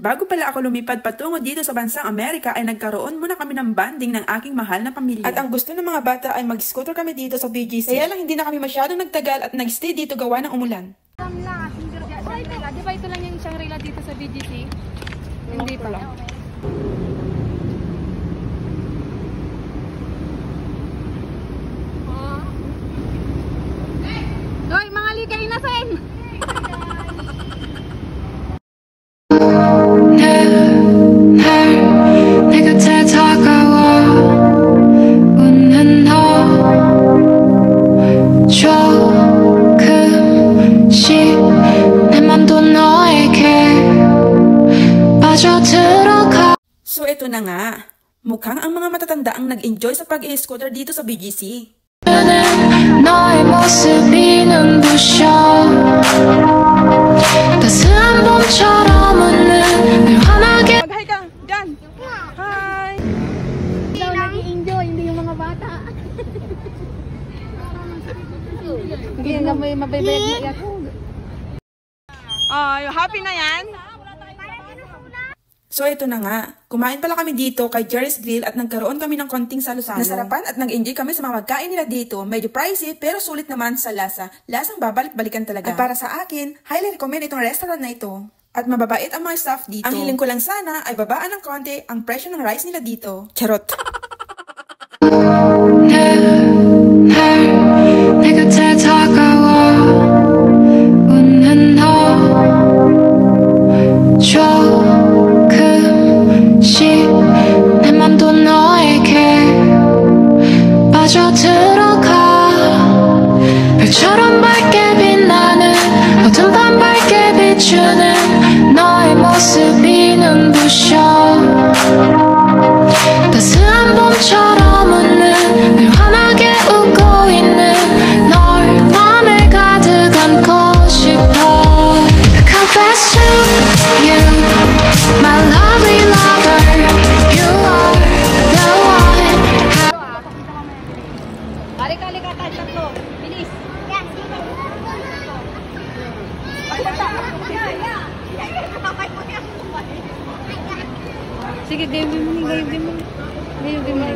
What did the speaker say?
Bago pala ako lumipad patungo dito sa bansang Amerika ay nagkaroon muna kami ng banding ng aking mahal na pamilya. At ang gusto ng mga bata ay mag-scooter kami dito sa BGC. Kaya lang hindi na kami masyadong nagtagal at nag-stay dito gawa ng umulan. Di ba ito lang yung Shangri-La dito sa BGC? Hindi pa lang. Hoy, mga ligay na sen! So ito na nga, mukhang ang mga matatanda ang nag-enjoy sa pag-i-scooter dito sa BGC. 너의 모습이 눈부셔 따스한 봄처럼 웃는 늘 환하게 Mag-hi ka! Dyan! Hi! Daw nag-i-enjoy, hindi yung mga bata. Hindi nga may mabaybayad na iyak. Happy na yan? So ito na nga, kumain pala kami dito kay Jerry's Grill at nagkaroon kami ng konting salo-salo. Nasarapan at nag-enjoy kami sa mga pagkain nila dito. Medyo pricey pero sulit naman sa lasa. Lasang babalik-balikan talaga. At para sa akin, highly recommend itong restaurant na ito. At mababait ang mga staff dito. Ang hiling ko lang sana ay babaan ng konti ang presyo ng rice nila dito. Charot! 내 곁에 다가와 웃는 너 조금씩 내 맘도 너에게 빠져들어가 별처럼 밝게 빛나는 어둠 밤 밝게 비추는 너의 모습이 눈부셔 따스한 봄처럼 웃는 늘 환하게 웃고 있는 널 맘에 가득 안고 싶어 Confess to you my lovely lover you are the one Balik-balik ka, tatlo. Bilis. Sige, game mo. Game mo.